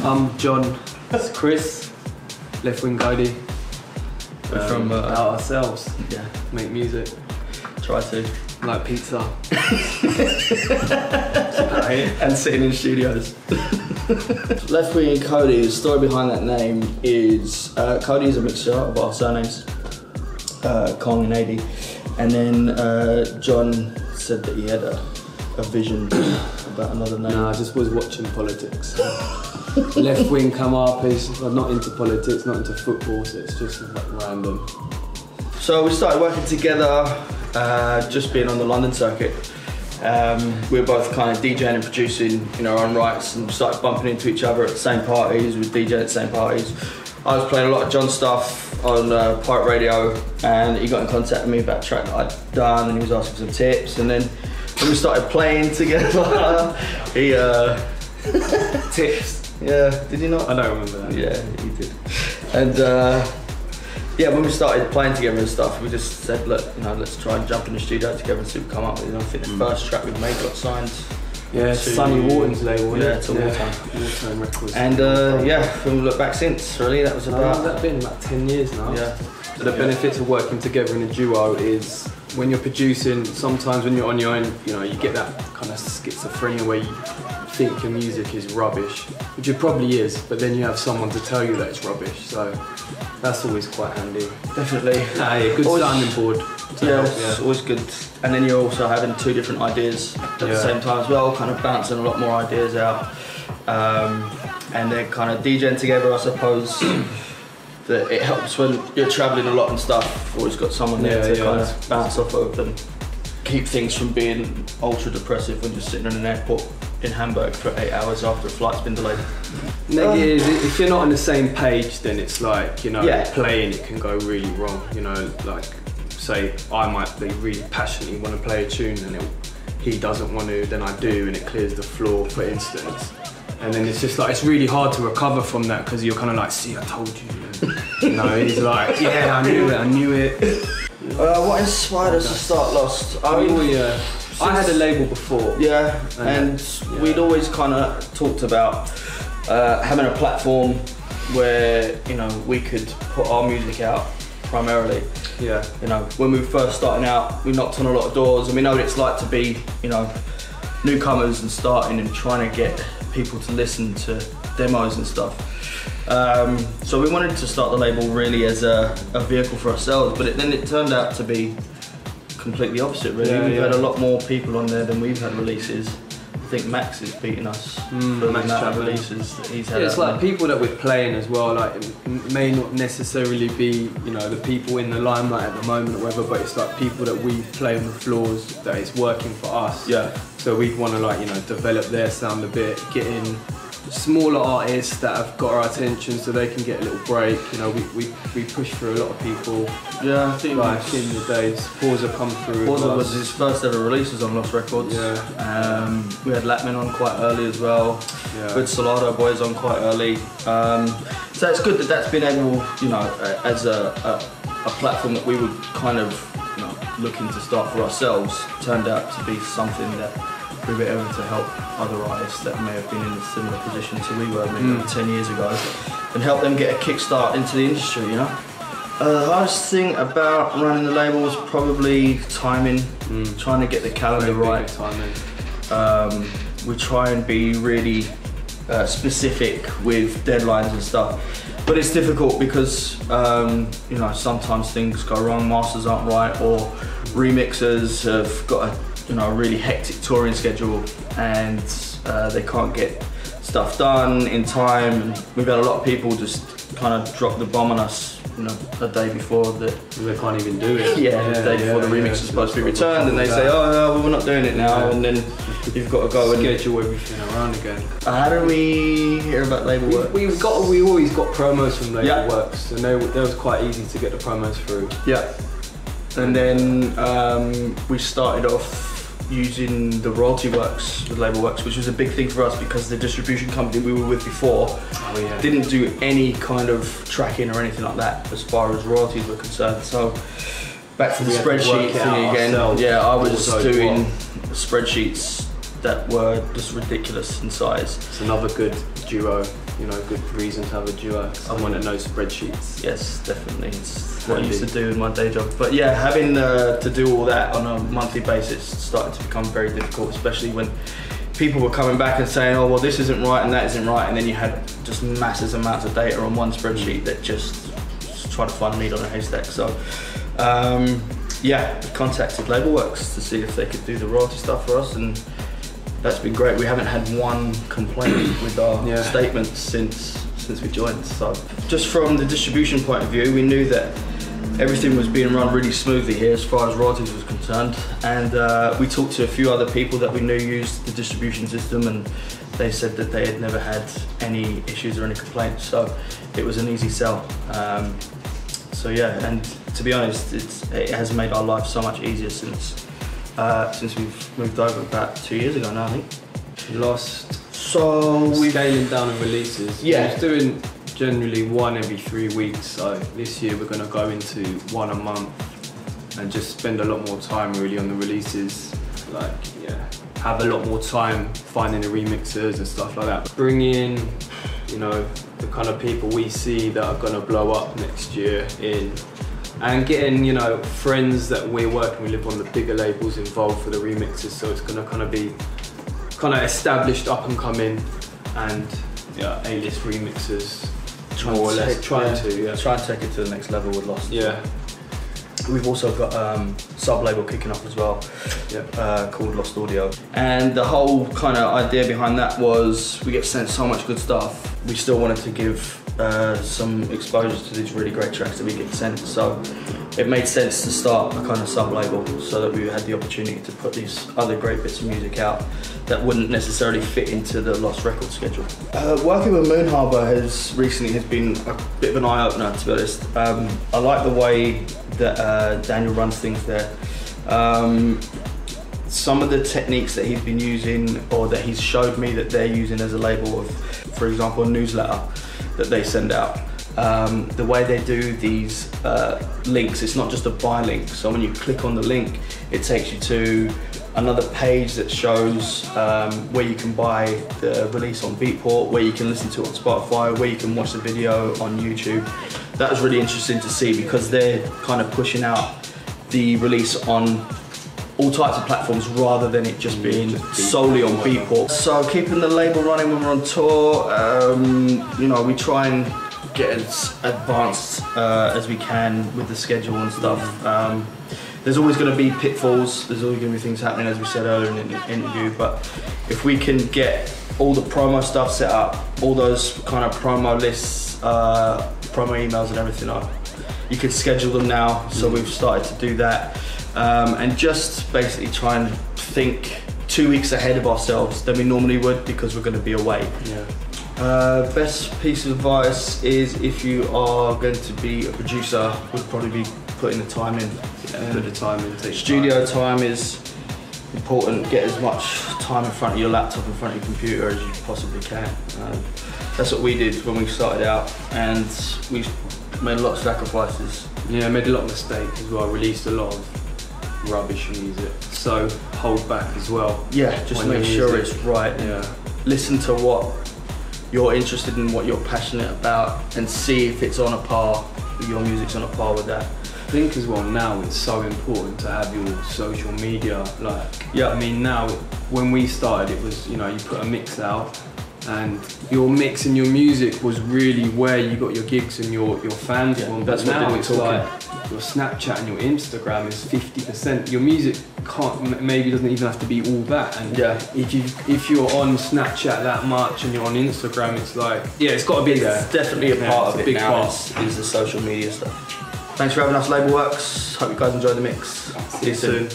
I'm John. It's Chris. Leftwing Kody. We're from out ourselves. Yeah. Make music. Try to. Like pizza. And sitting in studios. Leftwing Kody, the story behind that name is Kody is a mixture of our surnames, Kong and AD. And then John said that he had a vision about another name. No, I just was watching politics. Left wing come up, I'm not into politics, not into football, so it's just like random. So we started working together, just being on the London circuit. We were both kind of DJing and producing in our own rights, and started bumping into each other at the same parties, we'd DJ at the same parties. I was playing a lot of John stuff on pirate radio, and he got in contact with me about a track that I'd done, and he was asking some tips, and then when we started playing together, he... Tips? Yeah, did you not? I don't remember that. Yeah, he did. And yeah, when we started playing together and stuff, we just said, look, you know, let's try and jump in the studio together and see what we come up with. And I think the first track we made got signed. Yeah, to Sunny Wharton's label. Yeah, to Wartime Records. And yeah, we've looked back since, really. That was about... That's been about 10 years now. Yeah. So the benefits of working together in a duo is when you're producing, sometimes when you're on your own, you know, you get that kind of schizophrenia where you think your music is rubbish, which it probably is, but then you have someone to tell you that it's rubbish, so that's always quite handy. Definitely. Yeah, good sounding board. Yeah, it's always good. And then you're also having two different ideas at the same time as well, kind of bouncing a lot more ideas out. And then kind of DJing together, I suppose. That it helps when you're travelling a lot and stuff. Always got someone there to kind of bounce off of and keep things from being ultra depressive when you're sitting in an airport in Hamburg for 8 hours after a flight's been delayed. Negative, if you're not on the same page, then it's like, you know, playing it can go really wrong. You know, like say I might be really passionately want to play a tune and he doesn't want to, then I do, and it clears the floor, for instance. And then it's just like, it's really hard to recover from that because you're kind of like, see, I told you. You know, he's like, yeah, I knew it. What inspired us to start Lost? I had a label before. Yeah, and we'd always kind of talked about having a platform where, you know, we could put our music out primarily. Yeah. You know, when we were first starting out, we knocked on a lot of doors, and we know what it's like to be, you know, newcomers and starting and trying to get people to listen to demos and stuff. So we wanted to start the label really as a vehicle for ourselves, but then it turned out to be completely opposite, really. We've had a lot more people on there than we've had releases. I think Max is beating us for the amount of releases that he's had. It's like people that we're playing as well, like it may not necessarily be, you know, the people in the limelight at the moment or whatever, but it's like people that we play on the floors that is working for us. Yeah. So we want to, like, you know, develop their sound a bit, get in smaller artists that have got our attention so they can get a little break. You know, we push through a lot of people. Yeah, I think like in the days, Forza come through. Forza was his first ever releases on Lost Records. Yeah. We had Latman on quite early as well. Yeah. With Salado Boys on quite early. So it's good that that's been able, you know, as a platform that we would kind of, you know, looking to start for ourselves, turned out to be something that we were able to help other artists that may have been in a similar position to we were maybe 10 years ago, and help them get a kickstart into the industry, you know. The hardest thing about running the label was probably timing, trying to get the calendar right. We try and be really specific with deadlines and stuff, but it's difficult because you know, sometimes things go wrong, masters aren't right, or remixers have got a really hectic touring schedule and they can't get stuff done in time. We've had a lot of people just kind of drop the bomb on us, you know, a day before that. They can't even do it. The day before the remix is supposed to be returned, and they say, oh no, well, we're not doing it now, and then you've got to go and schedule everything around again. How do we hear about Label Worx? We always got promos from Label Worx, and they was quite easy to get the promos through. Yeah. And then we started off using the royalty works with Label Worx, which was a big thing for us because the distribution company we were with before didn't do any kind of tracking or anything like that as far as royalties were concerned. So back to the spreadsheet thing again. I was doing spreadsheets that were just ridiculous in size. It's another good duo. you know, good reason to have a duo. Someone that knows spreadsheets. Yes, definitely. It's what I used to do in my day job. But yeah, having to do all that on a monthly basis started to become very difficult, especially when people were coming back and saying, oh, well, this isn't right and that isn't right. And then you had just massive amounts of data on one spreadsheet that just trying to find a needle in a haystack. So yeah, we contacted Label Worx to see if they could do the royalty stuff for us, and that's been great. We haven't had one complaint with our statements since we joined. So just from the distribution point of view, we knew that everything was being run really smoothly here as far as royalties was concerned, and we talked to a few other people that we knew used the distribution system, and they said that they had never had any issues or any complaints, so it was an easy sell. So yeah, and to be honest, it has made our life so much easier since we've moved over about 2 years ago now, I think. So we're scaling down on releases. Yeah. We're doing generally one every 3 weeks, so this year we're going to go into one a month and just spend a lot more time really on the releases. Like, yeah, have a lot more time finding the remixers and stuff like that. Bring in, you know, the kind of people we see that are going to blow up next year in, and getting, you know, friends that we're working with on the bigger labels involved for the remixes, so it's going to kind of be kind of established up and coming, and yeah, A-list remixers, more or less trying to take it to the next level with Lost. Yeah. We've also got sub-label kicking up as well, called Lost Audio. And the whole kind of idea behind that was we get sent so much good stuff. We still wanted to give some exposure to these really great tracks that we get sent. So it made sense to start a kind of sub-label so that we had the opportunity to put these other great bits of music out that wouldn't necessarily fit into the Lost record schedule. Working with Moon Harbour has been a bit of an eye-opener, to be honest. I like the way that Daniel runs things there. Some of the techniques that he's been using, or that he's showed me that they're using as a label of, for example, a newsletter that they send out. The way they do these links, it's not just a buy link. So when you click on the link, it takes you to another page that shows where you can buy the release on Beatport, where you can listen to it on Spotify, where you can watch the video on YouTube. That was really interesting to see, because they're kind of pushing out the release on all types of platforms rather than it just being solely on Beatport. So keeping the label running when we're on tour, you know, we try and get as advanced as we can with the schedule and stuff. There's always going to be pitfalls, there's always going to be things happening, as we said earlier in the interview, but if we can get all the promo stuff set up, all those kind of promo lists, promo emails and everything up, you can schedule them now, so we've started to do that. And just basically try and think 2 weeks ahead of ourselves than we normally would, because we're going to be away. Best piece of advice is, if you are going to be a producer, would probably be putting the time in. Put the time in. Studio time is important. Get as much time in front of your laptop, in front of your computer as you possibly can. That's what we did when we started out, and we made a lot of sacrifices. Yeah, made a lot of mistakes as well. Released a lot of rubbish music, so hold back as well. Yeah, just make sure it's right. Yeah. Listen to what you're interested in, what you're passionate about, and see if it's on a par, your music's on a par with that. I think as well now it's so important to have your social media. Like, yeah, I mean now, when we started, it was, you know, you put a mix out, and your mix and your music was really where you got your gigs and your fans from. That's but what now it's like your Snapchat and your Instagram is 50%. Your music maybe doesn't even have to be all that. And if you're on Snapchat that much and you're on Instagram, it's like, yeah, it's got to be there. It's definitely a part of it big now. part. Is the social media stuff. Thanks for having us, Label Worx. Hope you guys enjoyed the mix. See you soon.